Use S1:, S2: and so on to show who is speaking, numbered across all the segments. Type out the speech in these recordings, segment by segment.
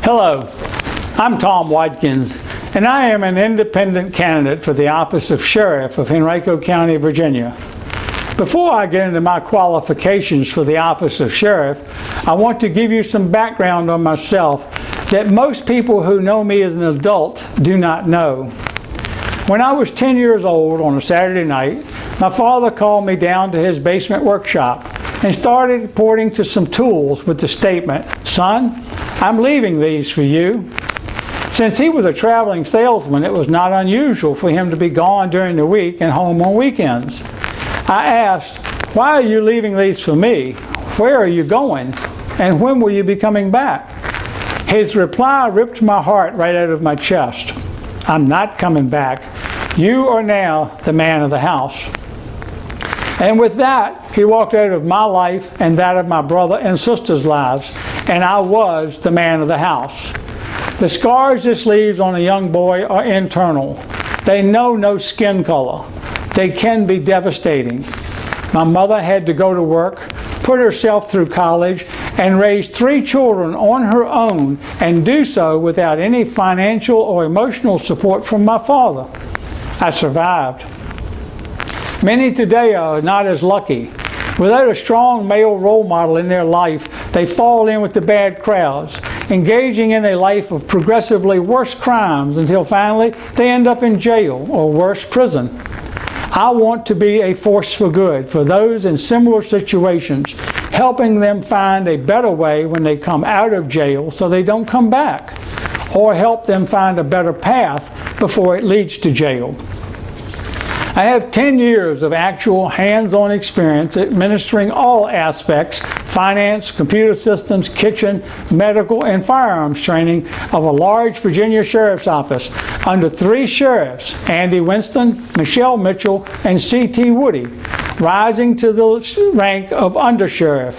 S1: Hello, I'm Tom Wadkins, and I am an independent candidate for the office of Sheriff of Henrico County, Virginia. Before I get into my qualifications for the office of Sheriff, I want to give you some background on myself that most people who know me as an adult do not know. When I was 10 years old on a Saturday night, my father called me down to his basement workshop and started pointing to some tools with the statement, "Son, I'm leaving these for you." Since he was a traveling salesman, it was not unusual for him to be gone during the week and home on weekends. I asked, "Why are you leaving these for me? Where are you going? And when will you be coming back?" His reply ripped my heart right out of my chest. "I'm not coming back. You are now the man of the house." And with that, he walked out of my life and that of my brother and sister's lives, and I was the man of the house. The scars this leaves on a young boy are internal. They know no skin color. They can be devastating. My mother had to go to work, put herself through college, and raise 3 children on her own, and do so without any financial or emotional support from my father. I survived. Many today are not as lucky. Without a strong male role model in their life, they fall in with the bad crowds, engaging in a life of progressively worse crimes until finally they end up in jail or worse, prison. I want to be a force for good for those in similar situations, helping them find a better way when they come out of jail so they don't come back, or help them find a better path before it leads to jail. I have 10 years of actual hands-on experience administering all aspects, finance, computer systems, kitchen, medical, and firearms training of a large Virginia Sheriff's Office under 3 sheriffs, Andy Winston, Michelle Mitchell, and C.T. Woody, rising to the rank of undersheriff.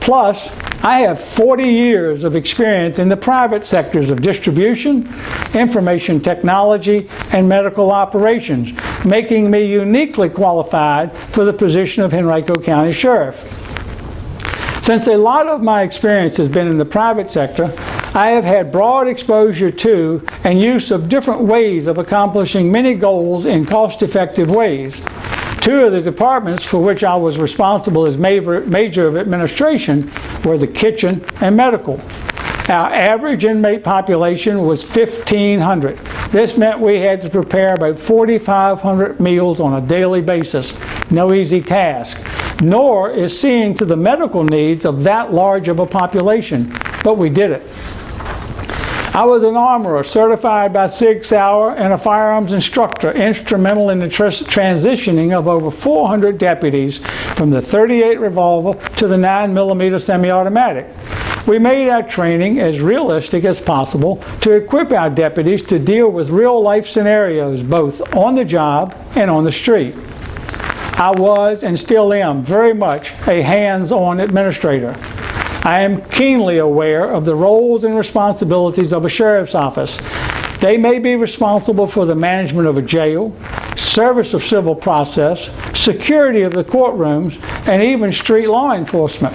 S1: Plus, I have 40 years of experience in the private sectors of distribution, information technology, and medical operations, making me uniquely qualified for the position of Henrico County Sheriff. Since a lot of my experience has been in the private sector, I have had broad exposure to and use of different ways of accomplishing many goals in cost-effective ways. 2 of the departments for which I was responsible as major of administration were the kitchen and medical. Our average inmate population was 1,500. This meant we had to prepare about 4,500 meals on a daily basis. No easy task, nor is seeing to the medical needs of that large of a population, but we did it. I was an armorer certified by Sig Sauer and a firearms instructor, instrumental in the transitioning of over 400 deputies from the .38 revolver to the 9mm semi-automatic. We made our training as realistic as possible to equip our deputies to deal with real-life scenarios, both on the job and on the street. I was, and still am, very much a hands-on administrator. I am keenly aware of the roles and responsibilities of a sheriff's office. They may be responsible for the management of a jail, service of civil process, security of the courtrooms, and even street law enforcement.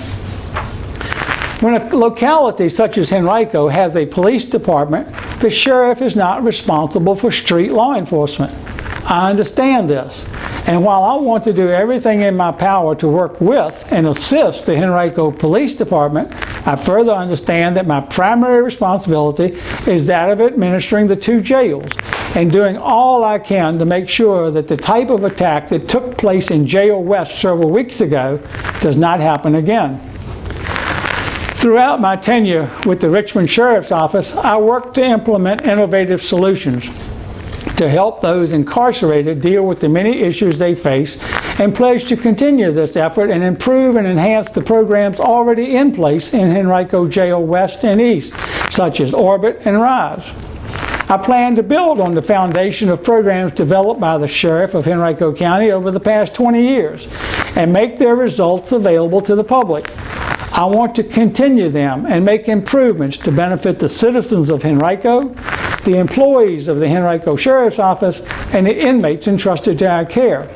S1: When a locality such as Henrico has a police department, the sheriff is not responsible for street law enforcement. I understand this, and while I want to do everything in my power to work with and assist the Henrico Police Department, I further understand that my primary responsibility is that of administering the 2 jails and doing all I can to make sure that the type of attack that took place in Jail West several weeks ago does not happen again. Throughout my tenure with the Richmond Sheriff's Office, I worked to implement innovative solutions to help those incarcerated deal with the many issues they face, and pledge to continue this effort and improve and enhance the programs already in place in Henrico Jail West and East, such as Orbit and RISE. I plan to build on the foundation of programs developed by the Sheriff of Henrico County over the past 20 years and make their results available to the public. I want to continue them and make improvements to benefit the citizens of Henrico, the employees of the Henrico Sheriff's Office, and the inmates entrusted to our care.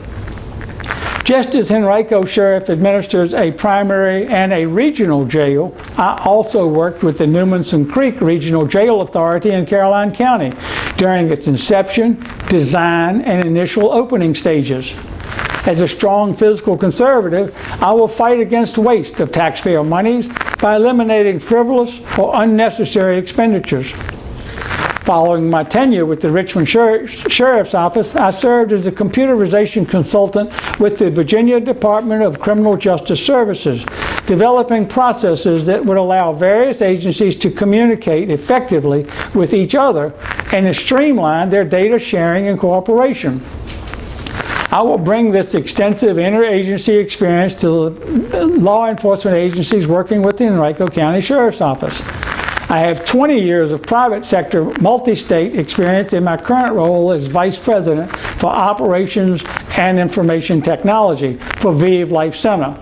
S1: Just as Henrico Sheriff administers a primary and a regional jail, I also worked with the Newmanson Creek Regional Jail Authority in Caroline County during its inception, design, and initial opening stages. As a strong fiscal conservative, I will fight against waste of taxpayer monies by eliminating frivolous or unnecessary expenditures. Following my tenure with the Richmond Sheriff's Office, I served as a computerization consultant with the Virginia Department of Criminal Justice Services, developing processes that would allow various agencies to communicate effectively with each other and to streamline their data sharing and cooperation. I will bring this extensive interagency experience to the law enforcement agencies working with the Henrico County Sheriff's Office. I have 20 years of private sector multi-state experience in my current role as Vice President for Operations and Information Technology for ViV Life Center,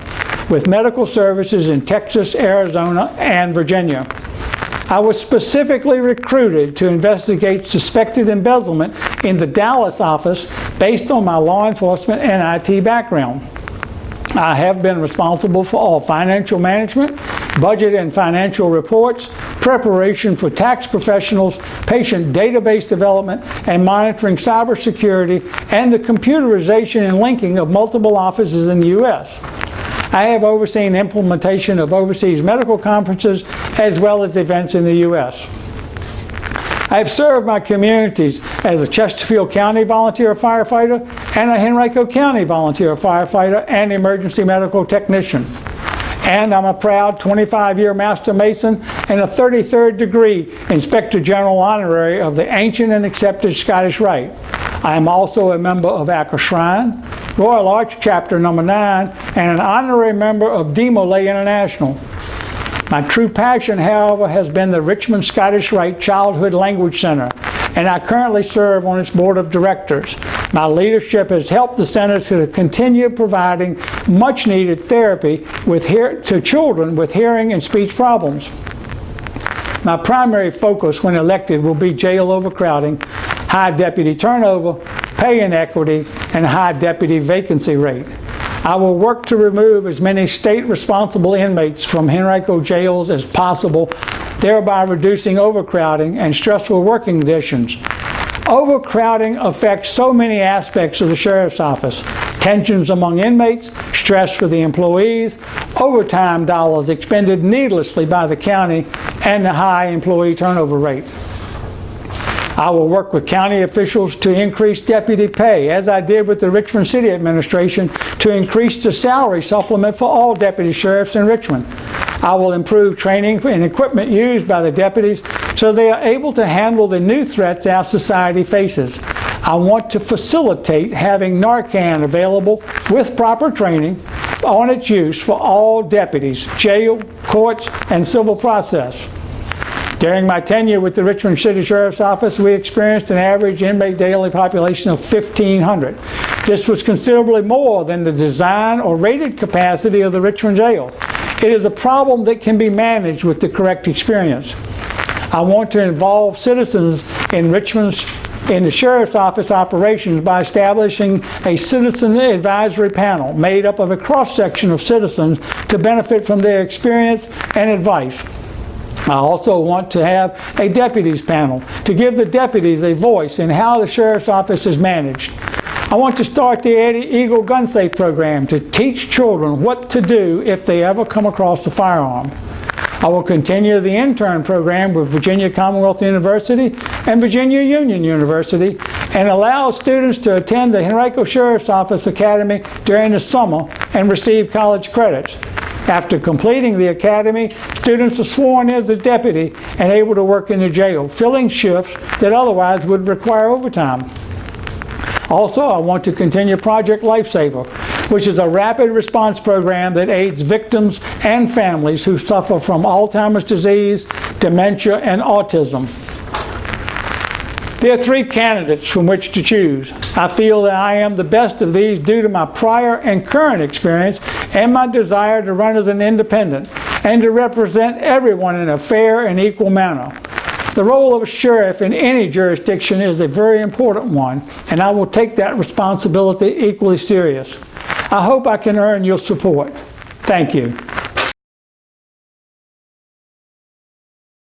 S1: with medical services in Texas, Arizona, and Virginia. I was specifically recruited to investigate suspected embezzlement in the Dallas office based on my law enforcement and IT background. I have been responsible for all financial management, budget and financial reports, preparation for tax professionals, patient database development, and monitoring cybersecurity and the computerization and linking of multiple offices in the U.S. I have overseen implementation of overseas medical conferences as well as events in the U.S. I have served my communities as a Chesterfield County volunteer firefighter and a Henrico County volunteer firefighter and emergency medical technician. And I'm a proud 25-year Master Mason and a 33rd degree Inspector General Honorary of the ancient and accepted Scottish Rite. I am also a member of Acker Shrine, Royal Arch Chapter No. 9, and an honorary member of Demolay International. My true passion, however, has been the Richmond Scottish Rite Childhood Language Center, and I currently serve on its board of directors. My leadership has helped the center to continue providing much-needed therapy to children with hearing and speech problems. My primary focus when elected will be jail overcrowding, high deputy turnover, pay inequity, and high deputy vacancy rate. I will work to remove as many state-responsible inmates from Henrico jails as possible, thereby reducing overcrowding and stressful working conditions. Overcrowding affects so many aspects of the Sheriff's Office: tensions among inmates, stress for the employees, overtime dollars expended needlessly by the county, and the high employee turnover rate. I will work with county officials to increase deputy pay, as I did with the Richmond City Administration, to increase the salary supplement for all deputy sheriffs in Richmond. I will improve training and equipment used by the deputies so they are able to handle the new threats our society faces. I want to facilitate having Narcan available with proper training on its use for all deputies, jail, courts, and civil process. During my tenure with the Richmond City Sheriff's Office, we experienced an average inmate daily population of 1,500. This was considerably more than the design or rated capacity of the Richmond jail. It is a problem that can be managed with the correct experience. I want to involve citizens in the Sheriff's Office operations by establishing a citizen advisory panel made up of a cross-section of citizens to benefit from their experience and advice. I also want to have a deputies panel to give the deputies a voice in how the Sheriff's Office is managed. I want to start the Eagle Gun Safe program to teach children what to do if they ever come across a firearm. I will continue the intern program with Virginia Commonwealth University and Virginia Union University and allow students to attend the Henrico Sheriff's Office Academy during the summer and receive college credits. After completing the academy, students are sworn in as a deputy and able to work in the jail, filling shifts that otherwise would require overtime. Also, I want to continue Project Lifesaver, which is a rapid response program that aids victims and families who suffer from Alzheimer's disease, dementia, and autism. There are 3 candidates from which to choose. I feel that I am the best of these due to my prior and current experience and my desire to run as an independent and to represent everyone in a fair and equal manner. The role of a sheriff in any jurisdiction is a very important one, and I will take that responsibility equally serious. I hope I can earn your support. Thank you.